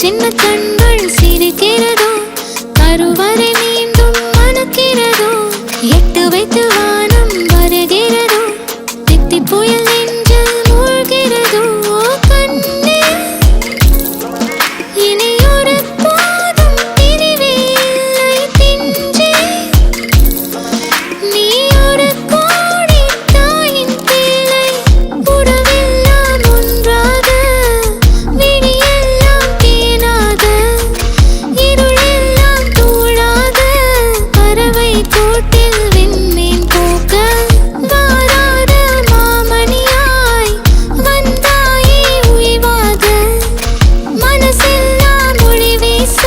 சின்ன கண்கள் சிரிக்கிறதோ கருவறை மீண்டும் மணக்கிறதோ எட்டு வைத்து வானம் வருகிறதோ தித்தி புயல் நெஞ்சில் மூழ்கிறதோ கண்ணே இனி ஒரு போதும் பிரிவே இல்லை பிஞ்சே நீ ஒரு கோடி தாயின் பிள்ளை உறவெல்லாம் ஒன்றாக விழியெல்லாம் தேனாக இருளெல்லாம் தூளாக பறவை கூட்டில் விண்மீன் போக்க வாராத மாமணியாய் வந்தாயே உய்வாக மனசெல்லாம் ஒளி வீச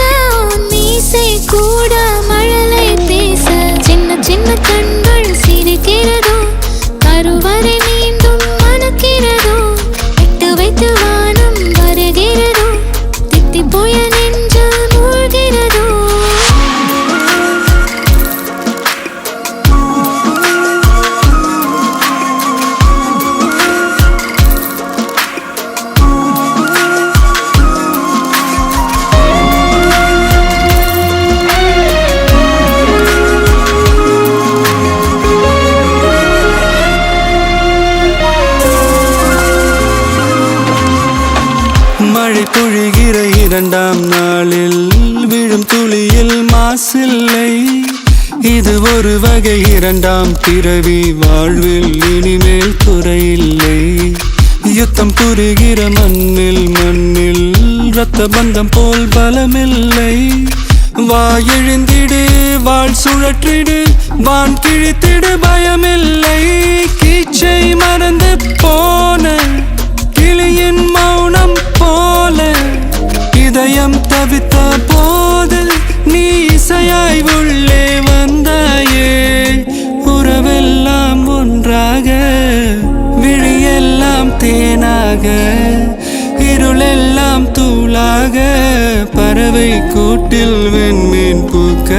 மீசை கூட மழலை பேச சின்ன சின்ன கண்கள் சிரிக்கிறதோ கருவறை மீண்டும் மணக்கிறதோ எட்டு வைத்து வானம் வருகிறதோ தித்தி புயல் நெஞ்சில் மூழ்கிறதோ மழை பொழிகிற இரண்டாம் நாளில் விழும் துளியில் மாசில்லை இது ஒரு வகை இரண்டாம் பிறவி வாழ்வில் இனிமேல் குறையில்லை யுத்தம் புரிகிற மண்ணில் இரத்த பந்தம் போல் பலமில்லை வா எழுந்திடு வாழ் சுழற்றிடு வான் கிழித்திடு பயமில்லை கீச்சை மறந்து போன கிளியின் மௌனம் போல இதயம் தவித்த போது நீ இசையாய் உள்ளே வந்தாயே உறவெல்லாம் ஒன்றாக விழியெல்லாம் தேனாக இருளெல்லாம் தூளாக பறவை கூட்டில் வெண்மீன் பூக்க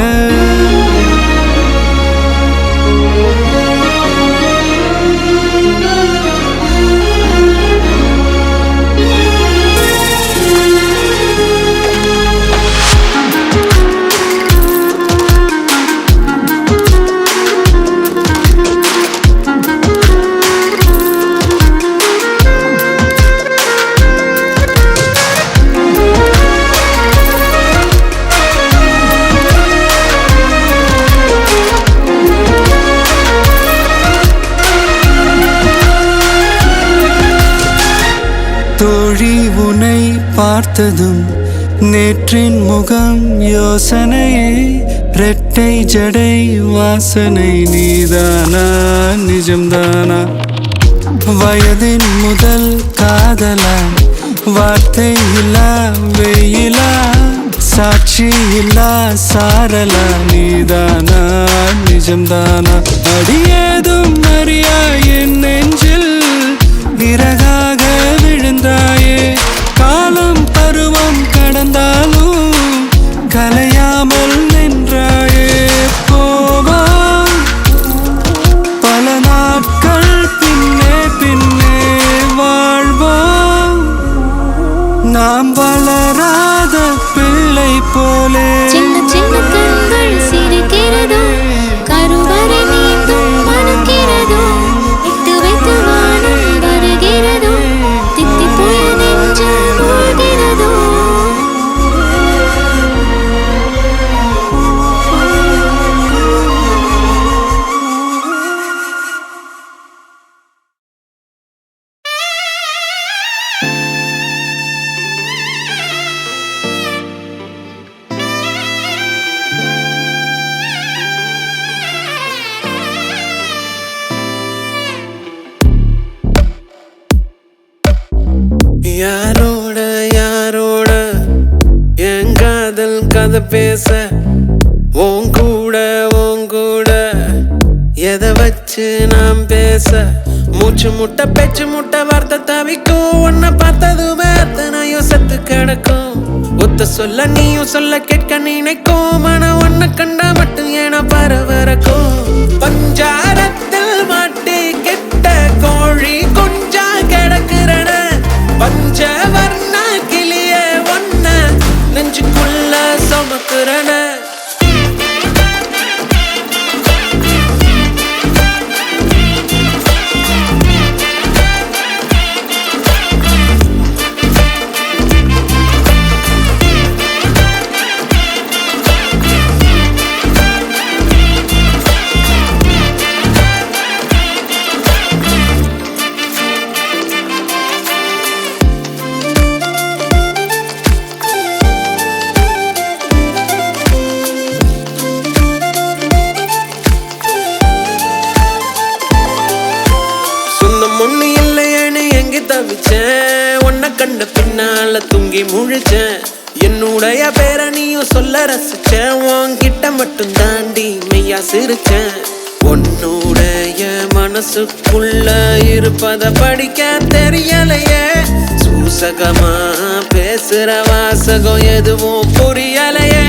தோழி உன்னை பார்த்ததும் நேற்றின் முகம் யோசனையே ரெட்டை ஜடை வாசனை நீதானா நிஜம்தானா வயதின் முதல் காதலா வார்த்தை இல்லா வெயிலா சாட்சி இல்லா சாரலா நீதானா நிஜம்தானா அடியேதும் அறியா என் நெஞ்சில் இறகாக விழுந்தாயே காலம் பருவம் கடந்தாலும் கலையாமல் நின்றாயே போவா பல நாட்கள் பின்னே பின்னே வாழ்வோம் நாம் வளராத பிள்ளை போலே சின்ன சின்ன கண்கள் சிரிக்கிறதோ கருவறை மீண்டும் மணக்கிறதோ எட்டு வைத்து வானம் வருகிறதோ தித்தி புயல் நெஞ்சில் மூழ்கிறதோ யாரோட என் காதல் கதை பேச உன் கூட எதை வச்சு நாம் பேச மூச்சு முட்டை பேச்சு முட்டை வார்த்தை தவிக்கும் உன்னை பார்த்ததுமே அத்தனையும் செத்து கிடக்கும் ஒத்த சொல்ல நீயும் சொல்ல கேட்க நினைக்கும் ஆனா உன்னை கண்டா மட்டும் ஏன பரவரக்கும் பஞ்சாரத்தில் மாட்டி கெட்ட கோழி கொஞ்சா கிடக்குறன பஞ்சவர்ண கிளிய ஒன்ன தவிச்சேன் உன்னை கண்ட பின்னால தூங்கி முழிச்சேன் என்னுடைய பேரை நீயும் சொல்ல ரசிச்சேன் உன்கிட்ட மட்டும் தாண்டி மெய்யா சிரிச்சேன் உன்னுடைய மனசுக்குள்ள இருப்பத படிக்க தெரியலையே சூசகமா பேசுற வாசகம் எதுவும் புரியலையே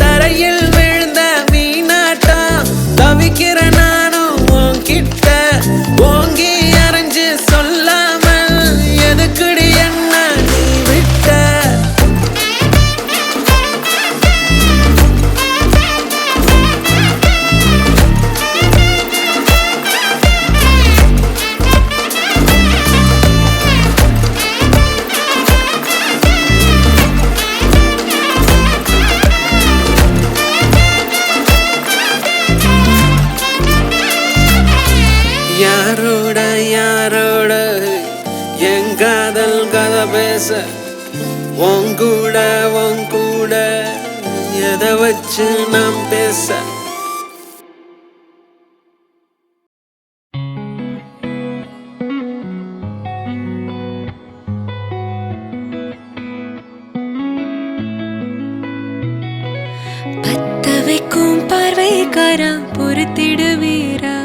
தரையில் விழுந்த மீனாட்டம் தவிக்கிற நானும் உன்கிட்ட ஓங்கி அரைஞ்சு சொல்லாமல் எதுக்குடி என்ன நீ விட்ட யாரோட யாரோட என் காதல் கதை பேச உங்கூட எதை வச்சு நாம் பேச பத்த வைக்கும் பார்வைக்காரா பொறுத்திடுவீரா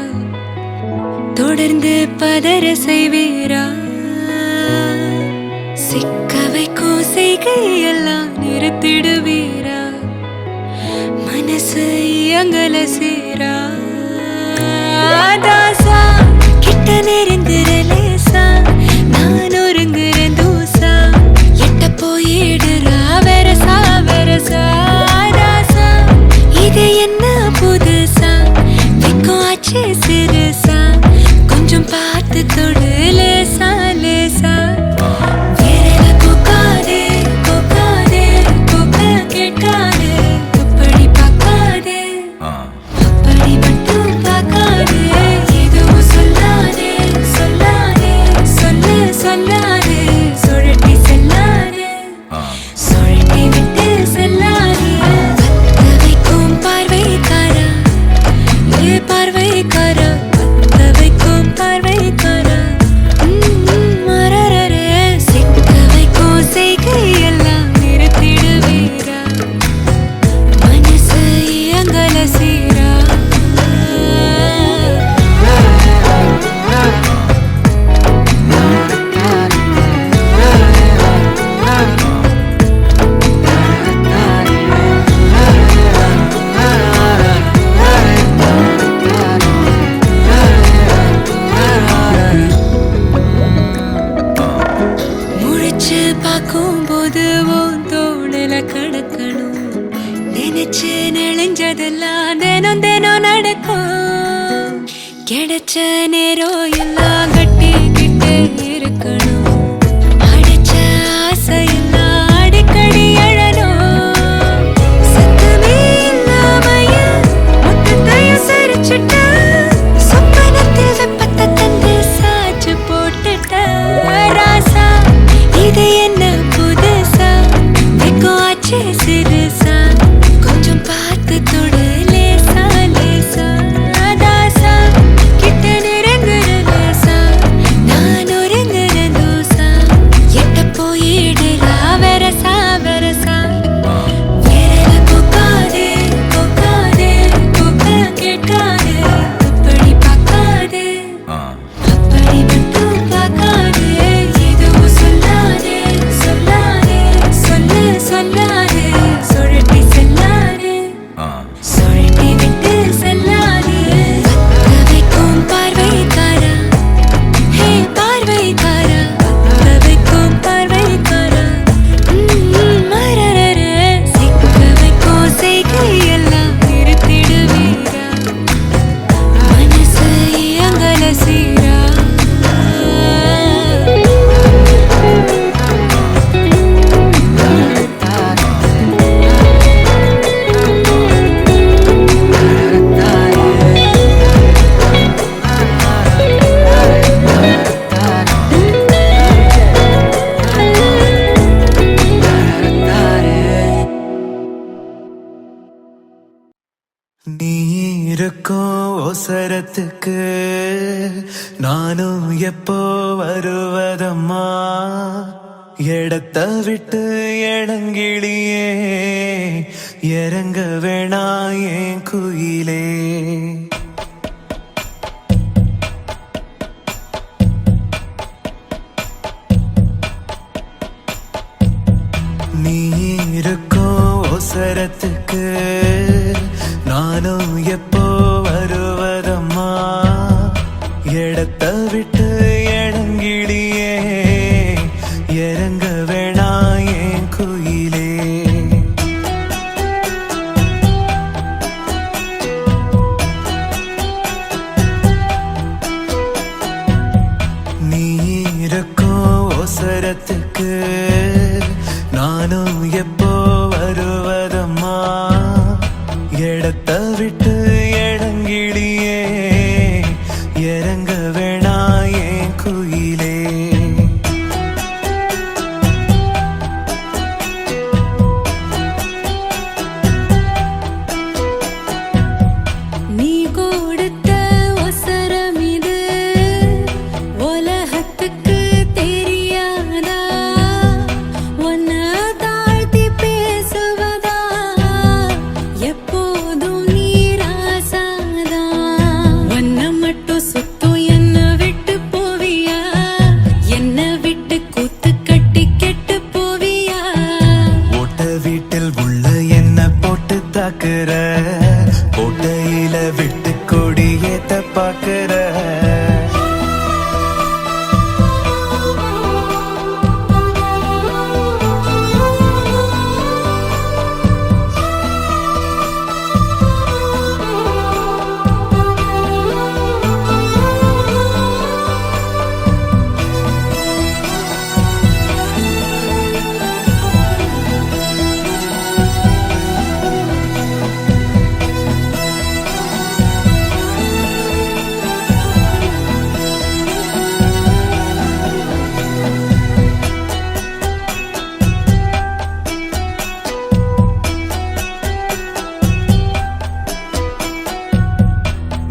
தொடர்ந்து பதற செய்வீரா சிக்க வைக்கும் செய்கையெல்லாம் நிறுத்திடுவீரா மனசு இயங்கல சீரா தாசா கிட்ட நெருங்குறலேசா நான் ஒருங்குறேன் தூசா எட்ட போயிடுறா வெரசா தாசா இது என்ன புதுசா வெக்கம் ஆச்சு சிறுசா கொஞ்சம் பார்த்து தொடு லேசா லேசா வேற போக்காதே போக்க கேட்காதே அப்படி பார்க்காதே அப்படி மட்டும் பார்க்காதே எதுவும் சொல்லாதே சொல்லாதே சுழட்டி செல்லாதே சுழட்டி விட்டு செல்லாதே பத்த வைக்கும் பார்வைக்காரா பார்வைக்காரா சிக்க வைக்கும் செய்கையெல்லாம் நிறுத்திடுவீரா மனசு இயங்கல சீரா பார்க்கும்போது உன் தோளில கடக்கணும் நினைச்சு நெளிஞ்சதெல்லாம் தினம் நடக்கும் கிடைச்ச நேரம் எல்லாம் கட்டிக்கிட்டு இருக்கணும் அடிச்ச ஆசையெல்லாம் அடிக்கடி எழணும் சத்தமே இல்லாமைய மொத்தத்தையும் சரிச்சுட்ட சொப்பனத்தில் வெப்பத்தை தந்து சாச்சு போட்டுட்ட ராசா இது என்ன புதுசா வெக்கம் ஆச்சு சிறுசா கொஞ்சம் பார்த்து தொடு லேசா தாசா கிட்ட நெருங்குற லேசா நான் ஒருங்குற தூசா எட்ட போயிடுறா வெரசா வேற போக்காதே போக்க கேட்காதே அப்படி பார்க்காதே அப்படி மட்டும் பார்க்காதே எதுவும் சொல்லாதே சொல்லாதே சுழட்டி செல்லாதே சுழட்டி விட்டு செல்லாதே பத்த வைக்கும் பார்வைக்காரா பார்வைக்காரா பத்த வைக்கும் பார்வைக்காரா சிக்க வைக்கும் செய்கையெல்லாம் நிறுத்திடுவீரா மனசு இயங்கல சீரா நீ இருக்கும் ஒசரத்துக்கு நான் நானும் எப்போ வருவதம்மா இடத்த விட்டு இடங்கிளியே இறங்க வேணா என் குயிலே நீ இருக்கோ ஒசரத்துக்கு நானும் எப்போ வருவதம்மா இடத்த விட்டு இடங்கிளியே இறங்க வேணா என் குயிலே நீ இருக்கோ ஒசரத்துக்கு நானும் எப்போ வருவதம்மா இடத்த விட்டு இடங்கிளியே இறங்க வேணா என் குயிலே நீ கொடுத்த ஒசரம் இது உலகத்துக்கு தெரியாதா உன்னை தாழ்த்தி பேசுவதா எப்போதும் நீ ராசாதா உன்னை மட்டும் சுத்தும் என்னை விட்டு போவியா என்னை விட்டு கூத்து கட்டி கெட்டு போவியா ஓட்ட வீட்டில் உள்ள என்ன போட்டு தாக்குற கோட்டையில விட்டு கொடி ஏத்த பாக்குற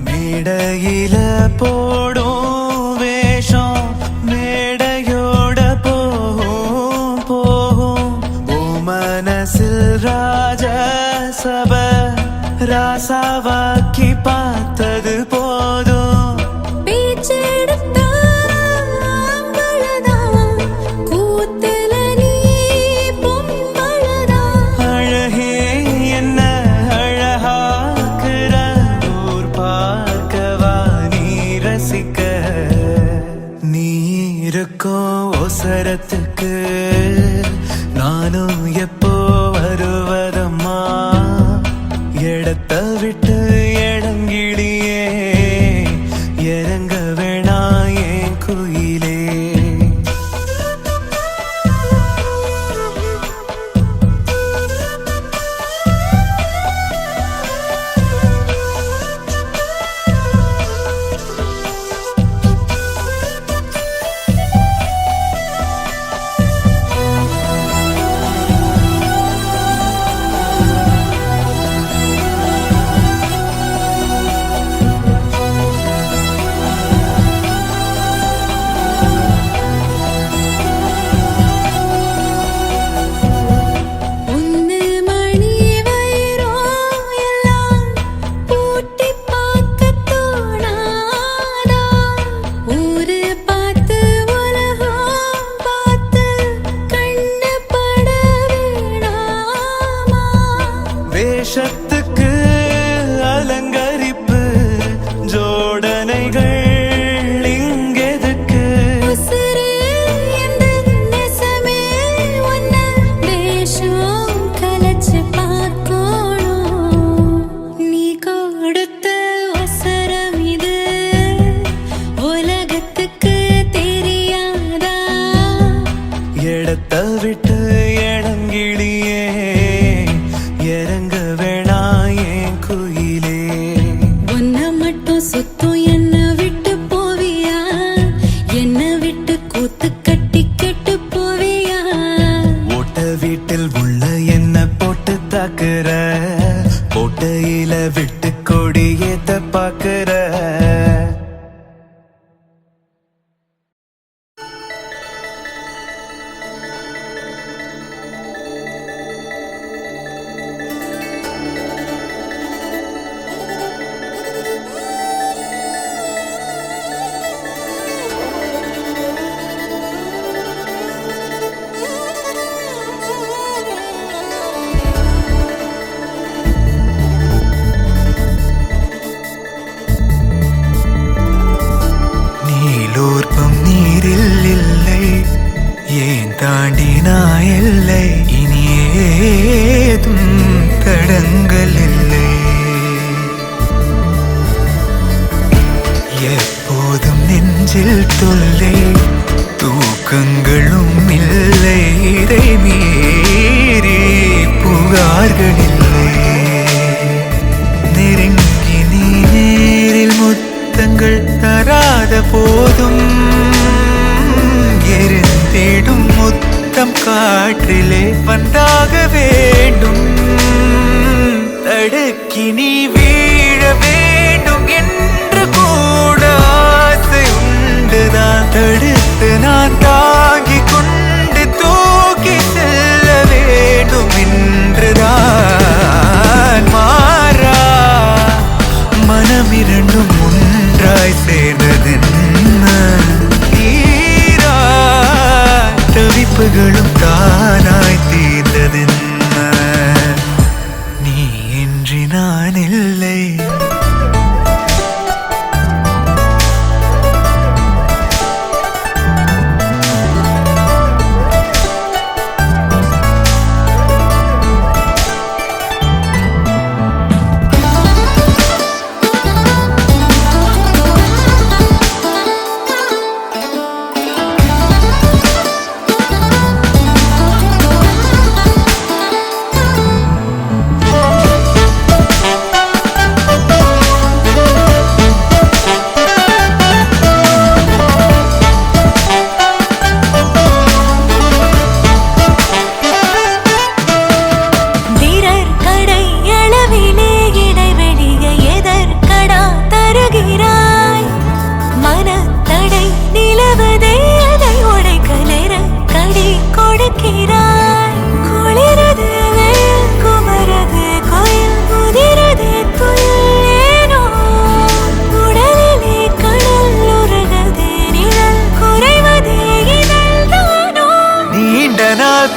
மேடையில போடும் வேஷம் மேடையோட போகும் போகும் ஓ மனசில் ராஜ சப ராசாவாக்கி பார்த்தது போதும் பேச்செடுத்தா ஆம்பளதான், கூத்துல நீ பொம்பளதான். அழகே என்ன அழகாக்குற ஊர் பார்க்கவா நீ ரசிக்க நீ இருக்கோ ஒசரத்துக்கு நானும் எப்போ வருவதம்மா இடத்த விட்டு இடங்கிளியே இறங்க வேணா என் குயிலே பொன்னு மணி வைரம் எல்லாம் பூட்டி பார்க்கத் தோணாதா? ஊரு பார்த்து உலகம் பார்த்து கண்ணு பட வேணாமா? வேஷத்துக்கு அலங்கரிப்பு ஜோடனைகள் இங்கெதுக்கு உசுரு எந்த நெசமே உன்னை வேஷம் கலைச்சு பார்க்கணும். நீ கொடுத்த அவசரம் இது உலகத்துக்கு தெரியாதா? இடத்த விட்டு இடங்கிளியே இறங்க வேணா என் குயிலே உன்னை மட்டும் சுத்தம் என்னை விட்டு போவியா? என்னை விட்டு கூத்து கட்டி கெட்டு போவியா? ஓட்ட வீட்டில் உள்ள என்ன போட்டு தாக்குற கோட்டையில விட்டு கொடி ஏத்த பாக்குற நீ இருக்கோ ஒசரம் இது உலகத்துக்கு தெரியாதா? உன்னை மட்டும் சுத்தம் என்னை விட்டு போவியா? என்னை விட்டு கூத்து கட்டி கெட்டு போவியா? ஓட்ட வீட்டில் உள்ள என்ன போட்டு தாக்குற கோட்டையில விட்டு கொடி ஏத்த பாக்குற உயிரில் இல்லை, ஏன் தாண்டினா எல்லை, இனி ஏதும் தடங்கள் இல்லை. எப்போதும் நெஞ்சில் தொல்லை, தூக்கங்களும் இல்லை, இதை மீறி புகார்கள் இல்லை. நெருங்கி நீ நேரில் முத்தங்கள் தராத போதும் எரிந்திடும் முத்தம் காற்றிலே வந்தாக வேண்டும். தடுக்கி நீ வீழ வேண்டும் என்று கூட ஆசை உண்டுதான். தடுத்து நான் தாங்கிக் கொண்டு தூக்கி செல்ல வேண்டும் என்றுதான். மாறா மனம் இரண்டும் ஒன்றாய் சேர்ந்ததென்ன, தீரா தவிப்புகளும் தானாய் தீர்ந்ததென்ன, நீ இன்றி நான் இல்லை.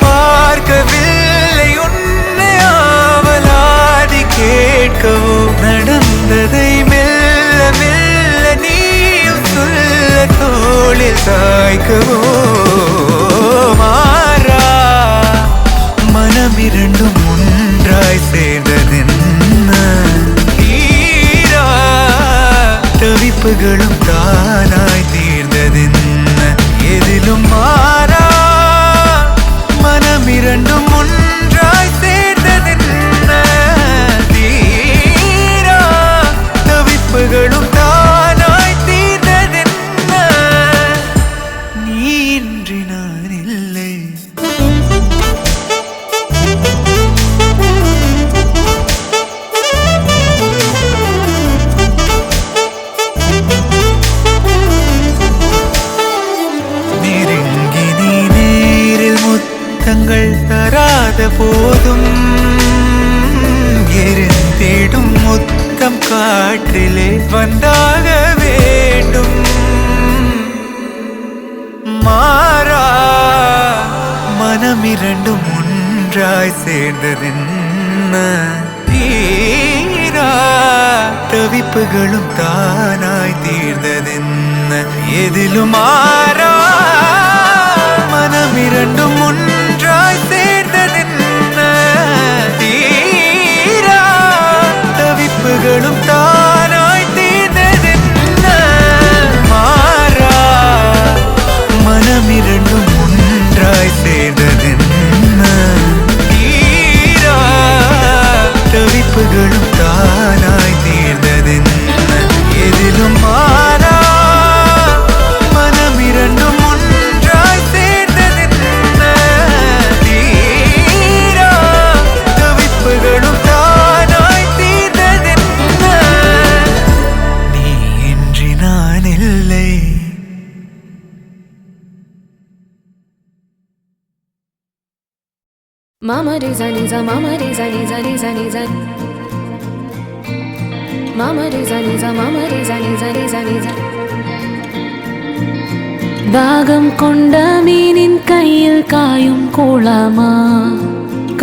பார்க்கவில்லை உன்னை ஆவலாதி கேட்கவோ, நடந்ததை மெல்ல மெல்ல நீயும் சொல்ல தோளில் சாய்க்கவோ. மாறா மனம் இரண்டும் ஒன்றாய் சேர்ந்ததென்ன, தீரா தவிப்புகளும் தானாய் தீர்ந்ததென்ன, எதிலும் மாறா மனம் இரண்டும் ஒன்றாய் சேர்ந்ததென்ன, தீரா தவிப்புகளும் தானாய் தீர்ந்ததென்ன, நீ இன்றி நான் இல்லை. நெருங்கி நீ நேரில் முத்தங்கள் தராத போதும் எரிந்திடும் முத்தம் காற்றிலே வந்தாக வேண்டும். மாறா மனம் இரண்டும் ஒன்றாய் சேர்ந்ததென்ன, தீரா தவிப்புகளும் தானாய் தீர்ந்ததென்ன, எதிலும் மாறா மனம் இரண்டும் ஒன்றாய் சேர்ந்ததென்ன, தீரா தவிப்புகளும் தானாய் தீர்ந்ததென்ன. மாறா மனம் இரண்டும் ஒன்றாய் சேர்ந்ததென்ன, தீரா தவிப்புகளும் தானாய் தீர்ந்ததென்ன, எதிலும் மாறா மனம் இரண்டும் ஒன்றாய் சேர்ந்ததென்ன, தீரா தவிப்புகளும் தானாய் தீர்ந்ததென்ன, நீ இன்றி நான் இல்லை. Mama re za ni za, mama re za ni za ni za ni za. Mama re za ni za, mama re za ni za ni za ni za. தாகம் கொண்ட மீனின் கையில் காயும் கோலமா,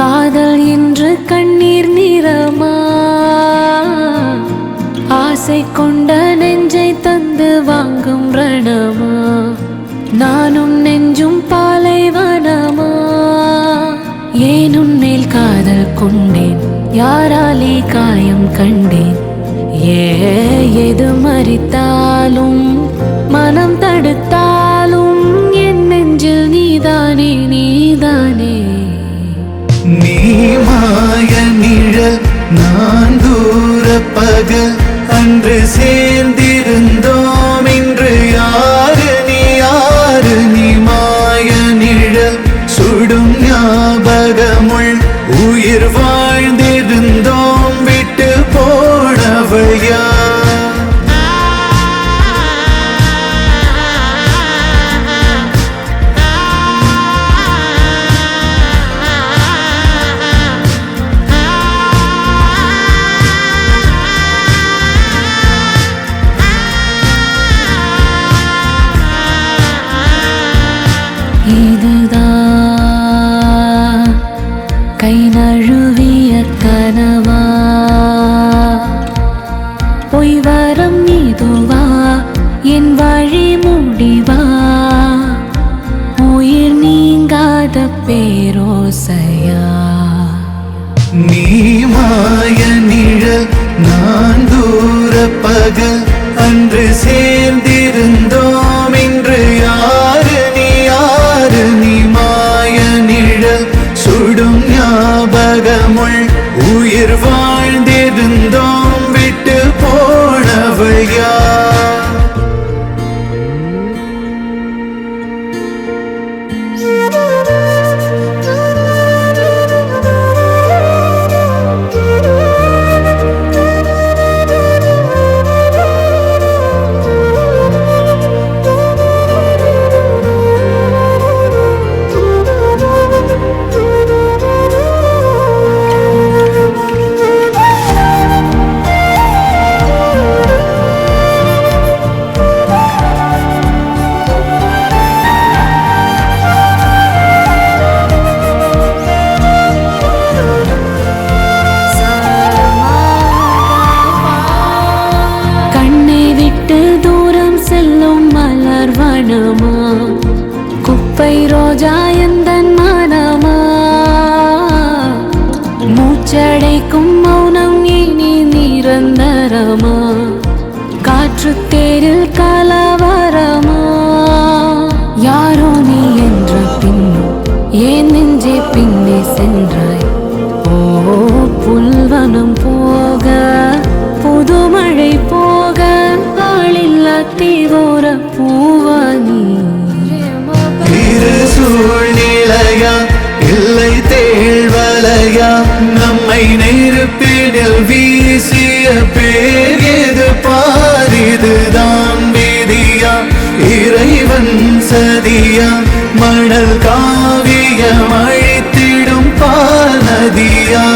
காதல் என்று கண்ணீர் நிறமா, ஆசை கொண்ட நெஞ்சை தந்து வாங்கும் ரணமா, நானும் நெஞ்சும் பாலைவனமா? ஏன் உன்மேல் காதல் கொண்டேன், யாராலே காயம் கண்டேன். எது மறித்தாலும் மனம் தடுத்தாலும் என் நெஞ்சில் நீதானே நீதானே. நீ மாய நிழல் நான் தூர பகல், அன்று சேர்ந்திருந்தோம் இன்று யாரு நீ மாய நிழல் சுடும் ஞாபகமுள் உயிர் வாழ்ந்திருந்தோம் விட்டு போனவள் யார்? இதுதான் கை நழுவிய கனவா, பொய் வரம் இதுவா என் வழி முடிவா, உயிர் நீங்காத பேரோசையா. நீ மாய நிழல் நான் தூர பகல், அன்று சேர்ந்திருந்தோம் இன்று யாரு நீ மாய நிழல் சுடும் ஞாபகமுள் உயிர் வாழ்ந்திருந்தோம் விட்டு போனவள் யார்? குப்பை ரோஜா எந்தன் மனமா, மூச்சடைக்கும் மௌனம் இனி நிரந்தரமா, காற்று தேரில் கலவரமா. யாரோ நீ என்ற பின்னும் ஏன் நெஞ்சே பின்னே சென்றாய். ஓ புல்வனம் போக புதுமழை போக ஆளில்லா தீவோர பூவானி. இரு சூழ்நிலையா இல்லை தேழ்வலையா, நம்மை நெருப்பினில் வீசிய பேர் எது பாரிதுதான் விதியா, இறைவன் சதியா, மணல் காவியம் அழித்திடும் பாநதியா.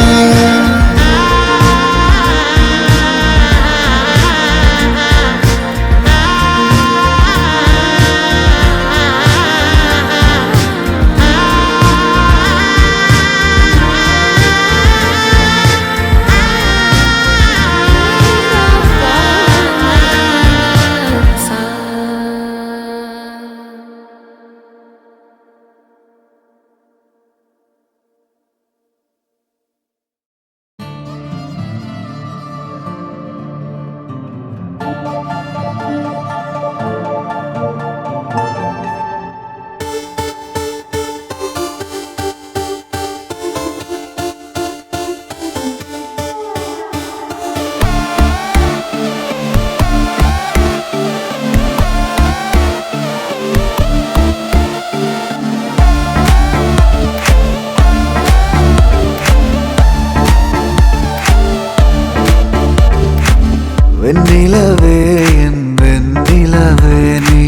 வெண்ணிலவே என் வெண்ணிலவே நீ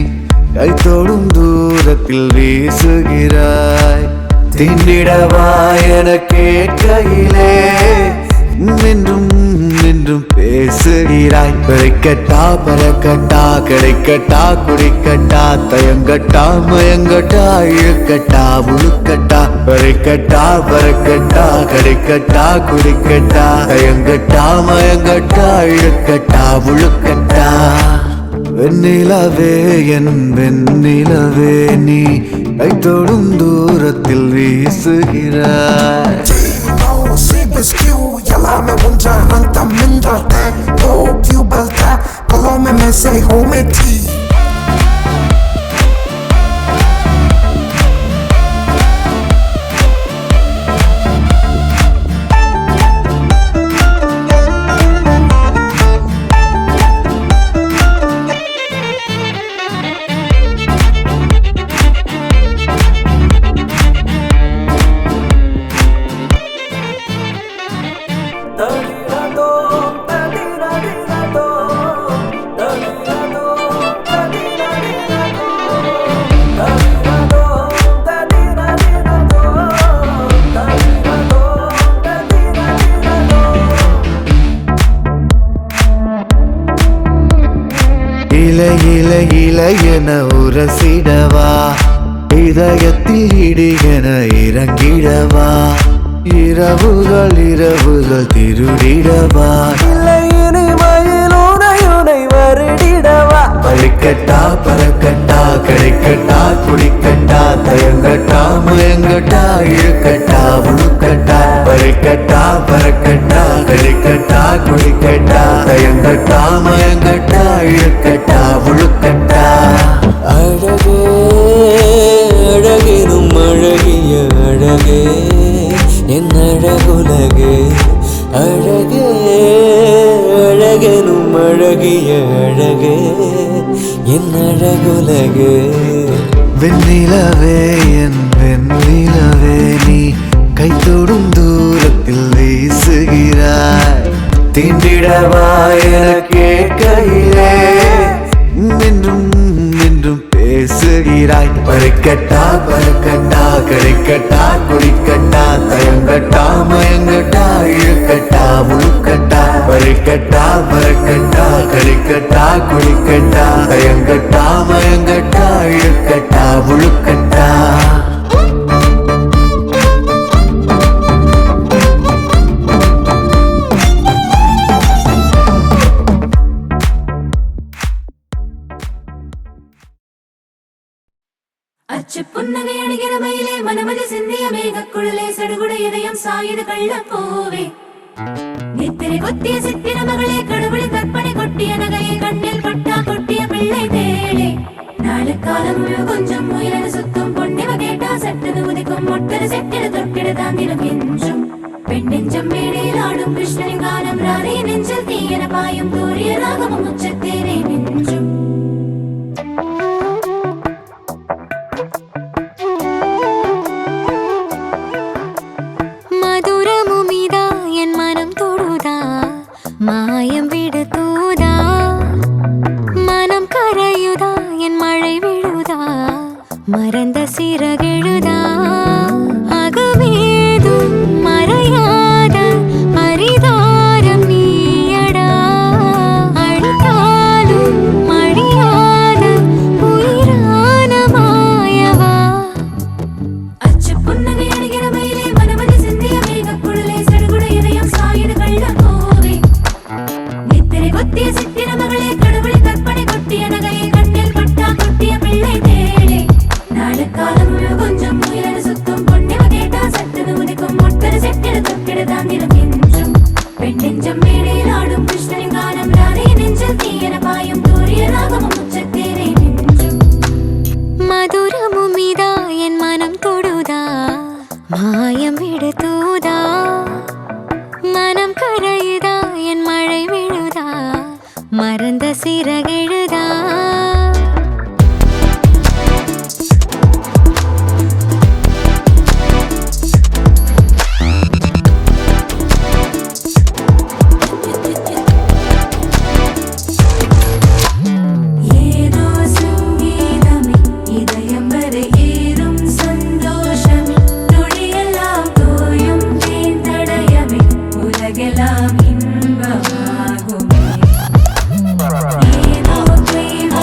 கைத்தோடும் தூரத்தில் வீசுகிறாய். திண்டிடவா என கேட்கையிலே நின்றும் நின்றும் பேசுகிறாய். பெருக்கட்டா பறக்கட்டா கிடைக்கட்டா குடிக்கட்டா தயங்கட்டா மயங்கட்டா இழுக்கட்டா முழுக்கட்டா. பெருக்கட்டா பறக்கட்டா கிடைக்கட்டா குடிக்கட்டா தயங்கட்டா மயங்கட்டா இழுக்கட்டா முழுக்கட்டா. வெண்ணிலவே என் வெண்ணிலவே நீ கை தொடும் தூரத்தில் வீசுகிறாய். Llama unja ranta mindra te O kiubalta Palome me se home ti இலையென உரசிடவா இதயத்தில் இடியென இறங்கிடவா இரவுகள் திருடிடவா இலையினி மயிலுனை வருடிடவா பறிக்கட்டா பறக்கட்டா கிடைக்கட்டா குடிக்கட்டா தயங்கட்டா மயங்கட்டா இழுக்கட்டா உழுக்கட்டா பறிக்கட்டா பறக்கட்டா கிடைக்கட்டா குடிக்கட்டா தயங்கட்டா மயங்கட்டா இழுக்கட்டா உழுக்கட்டா. அழகே அழகினும் அழகிய அழகே என் அழகுலகே அழகே அழகெனும் அழகிய அழகே என் அழகுலகே. வெண்ணிலவே என் வெண்ணிலவே நீ கை தொடும் தூரத்தில் வீசுகிறாய். தீண்டிடவா என கேட்கையிலே என்றும் என்றும் பேசுகிறாய். பறிக்கட்டா பறக்கட்டா கிடைக்கட்டா குடிக்கட்டா தயங்கட்டா மயங்கட்டா இழுக்கட்டா உழுக்கட்டா பறிக்கட்டா பறக்கட்டா கிடைக்கட்டா குடிக்கட்டா தயங்கட்டா மயங்கட்டா இழுக்கட்டா உழுக்கட்டா. அச்சு புன்னகை அணிகிற மயிலே மனமதி சிந்திய மேகக்குழலே சடுகுட இதயம் சாயுது கள்ளப்பூவே நித்திரை கொத்திய சித்திர மகளே கடவுளின் கற்பனை கொட்டிய நகையை கண்ணில் பட்டா கொட்டிய பிள்ளை தேளே நாளுக்காலம் கொஞ்சம் முயலன சுத்தும் பொன்னிவ கேட்டா சட்டது உதிக்கும் மொட்டது செட்டிட தொட்டிட தாந்திரம் என்றும் பெண் நெஞ்சம் மேடையில் ஆடும் கிருஷ்ணனின் காலம் ராணி நெஞ்சில் தீயன பாயும் தூரிய ராகமும் உச்சத்தேனே நின்றும் மாயம் விடு தூதா மனம் கரையுதா என் மழை விழுதா மறந்த சிறகெழுதா அகமேதும் மறையாத அரிதாரம் நீயடா அழித்தாலும் அழியாத உயிரான மாயவா. அச்சு புன்னகை அணிகிற மயிலே மனமதி சிந்திய மேகக்குழலே சடுகுட இதயம் சாயுது கள்ளப்பூவே நித்திரை கொத்திய சித்திர மகளே கடவுளின் கற்பனை கொட்டிய நகையை கண்ணில் பட்டா கொட்டிய பிள்ளை தேளே நாளுக்காலம் கொஞ்சம் முயலன சுத்தும் பொன்னிவ கேட்டா சட்டது உதிக்கும் மொட்டது செட்டிட தொட்டிட தாந்திரம் என்றும் பெண் நெஞ்சம் மேடையில் ஆடும் கிருஷ்ணனின் காலம் ராணி நெஞ்சில் தீயன பாயும் தூரிய ராகமும் உச்சத்தேனே நின்றும் மதுரமும் இதா என் மனம் தொடுதா மாயம் விடு தூதா மனம் கரையுதா என் மழை விழுதா மறந்த சிறகெழுதா. ஏதோ சங்கீதமே இதயம் வரை ஏறும் சந்தோஷமே நொடியெல்லாம் தோயும் தேந்தடயமே உலகெல்லாம் இன்பமாகுமே. ஏதோ தெய்வ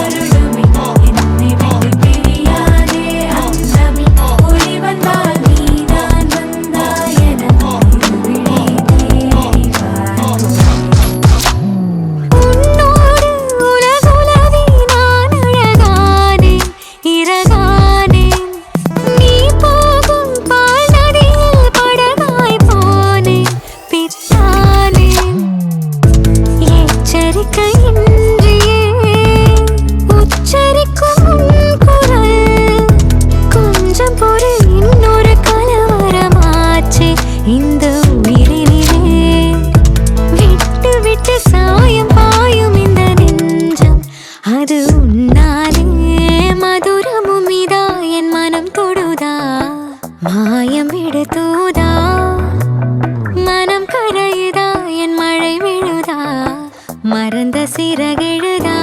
மாயம் விடு தூதா மனம் கரையுதா என் மழை விழுதா மறந்த சிறகெழுதா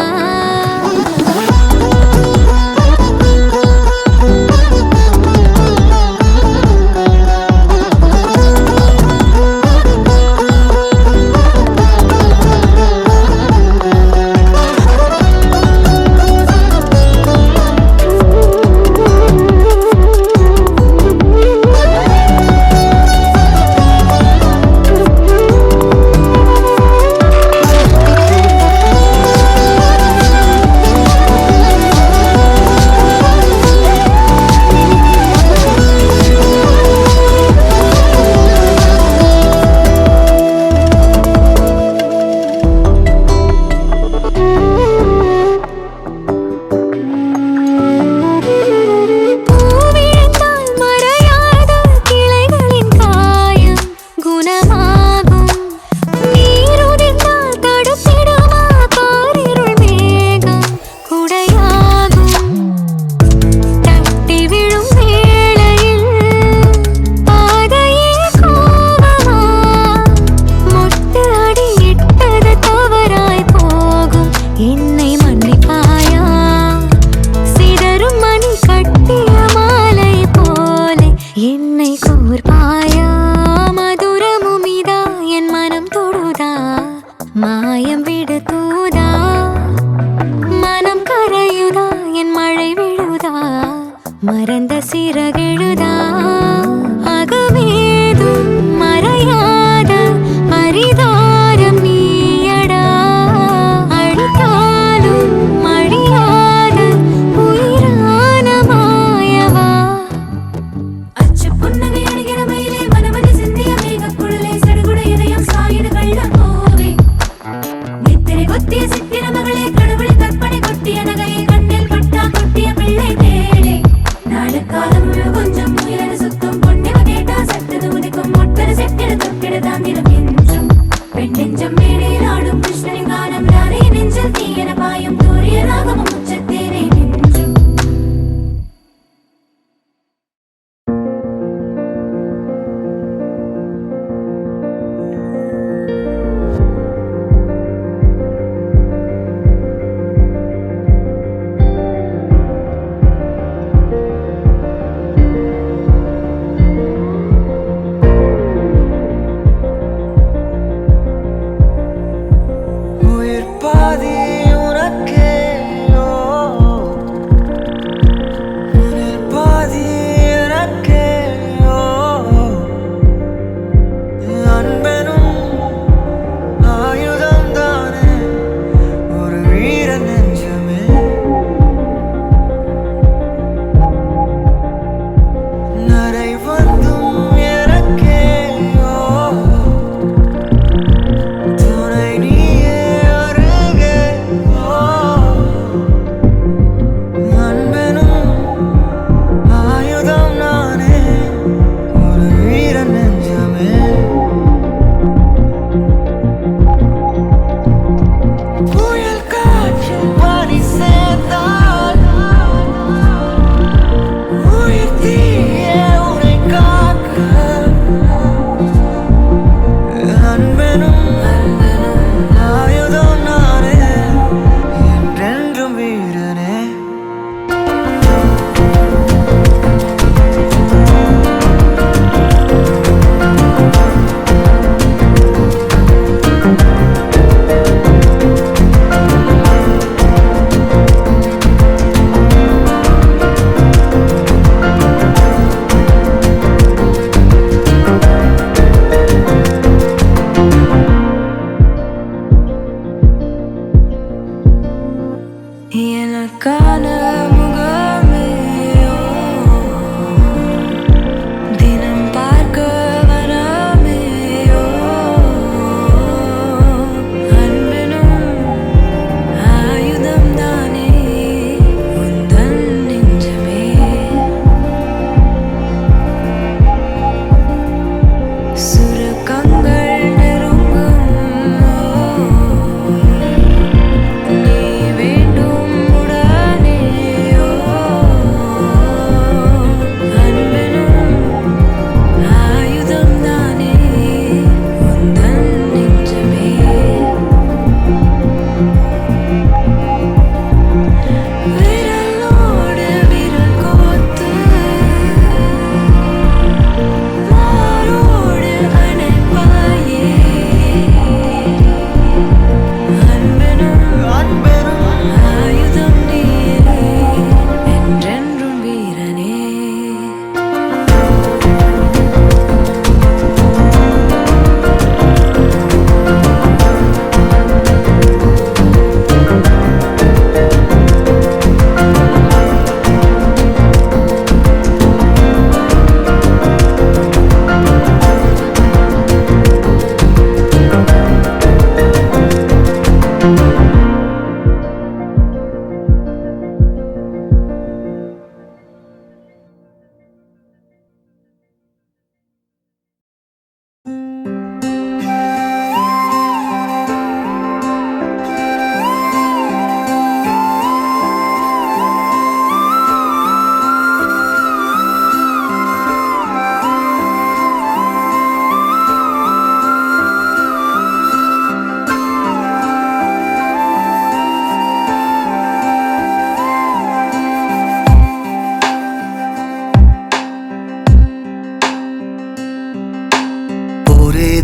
மாயம் விடு தூதா மனம் கரையுதா என் மழை விழுதா மறந்த சிறகெழுதா அகமேதும் மறையாத பரிதாரம் நீயடா அழித்தாலும் அழியாத உயிரான மாயவா அச்சு புன்னகை அணிகிற மயிலே மனமதி சிந்திய மேகக்குழலே சடுகுட இதயம் சாயுது வெள்ளம் போவே நித்திரை கொத்திய சித்திர மகளே கடவுளை கற்பனை கொட்டிய நகையை கண்ணில் பட்டா கொட்டிய பிள்ளை தேடே நாடு காலம் கொஞ்சம் முயல சுத்தம் பொண்ணு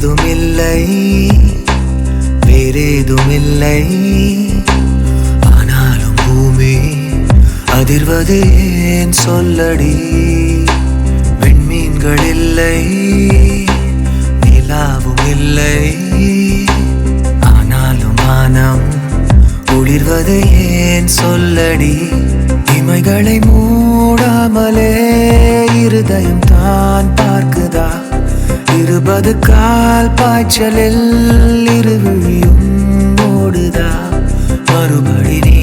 போரேதுமில்லை வேறேதுமில்லை ஆனாலும் பூமி அதிர்வது ஏன் சொல்லடி விண்மீன்கள் இல்லை நிலாவும் இல்லை ஆனாலும் வானம் குளிர்வது ஏன் சொல்லடி இமைகளை மூடாமலே இருதயம் தான் பார்க்குதா 20 கால் பாய்ச்சலில் இருவிழியும் ஓடுதா மறுபடி நீ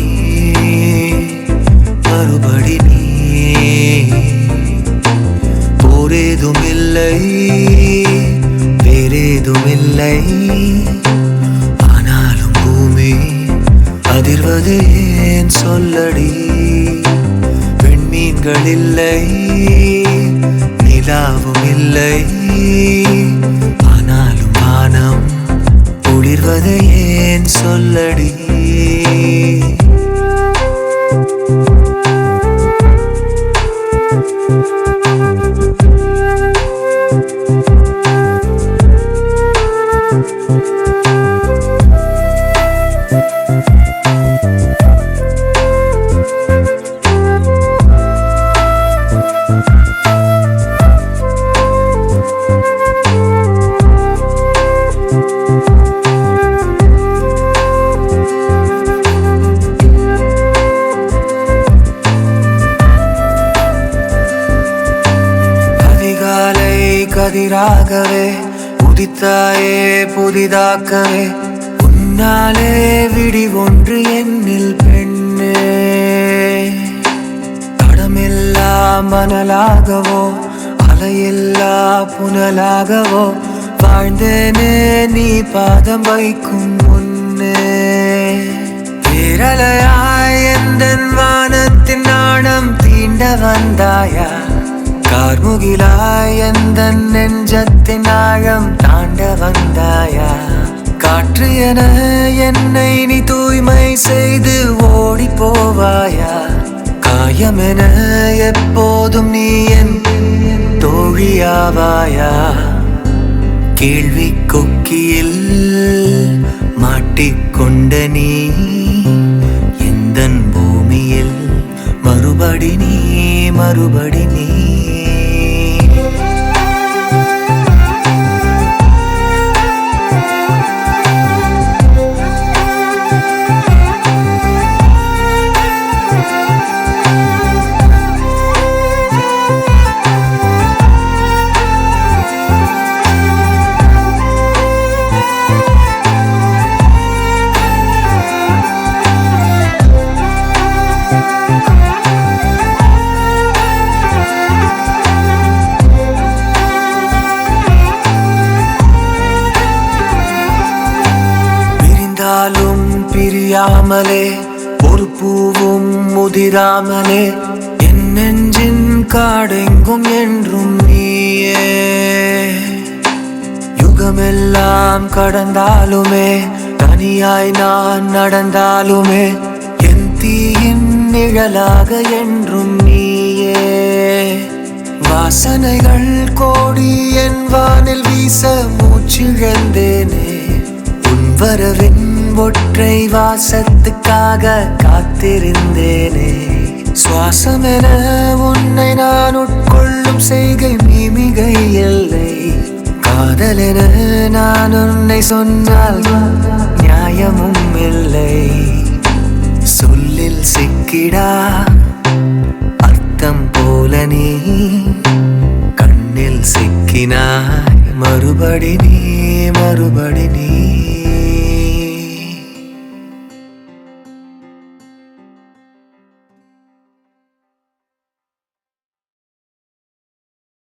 போரேதுமில்லை வேறேதுமில்லை ஆனாலும் பூமி அதிர்வது ஏன் சொல்லடி விண்மீன்கள் இல்லை நிலாவும் இல்லை ஆனாலும் வானம் குளிர்வது ஏன் சொல்லடி கதிராகவே உதித்தாயே புதிதாக்கவே உன்னாலே விடி ஒன்று என்னில் பெண்ணே தடமில்லா மணலாகவோ அலையில்லா புனலாகவோ வாழ்ந்தேனே நீ பாதம் வைக்கும் முன்னே பேரலையாய் எந்தன் வானத்தின் நாணம் தீண்ட வந்தாயா கார்முகிலாய் எந்தன் நெஞ்சத்தின் ஆழம் தாண்ட வந்தாயா காற்று என என்னை நீ தூய்மை செய்து ஓடி போவாயா காயமென எப்போதும் நீ என் தோழியாவாயா கேள்வி கொக்கியில் மாட்டிக்கொண்ட நீ எந்தன் பூமியில் மறுபடி நீ பிரியாமலே ஒரு பூவும் முதிராமலே என் நெஞ்சின் காடெங்கும் என்றும் நீயே யுகமெல்லாம் கடந்தாலுமே தனியாய் நான் நடந்தாலுமே என் தீயின் நிழலாக என்றும் நீயே வாசனைகள் கோடி என் வானில் வீச மூச்சிழந்தேனே உன் வரவின் ஒற்றை வாசத்துக்காக காத்திருந்தேனே சுவாசமென உன்னை நான் உட்கொள்ளும் செய்கை மீமிகை இல்லை காதலென நான் உன்னை சொன்னால் நியாயமும் இல்லை சொல்லில் சிக்கிடா அர்த்தம் போல நீ கண்ணில் சிக்கினாய் மறுபடி நீ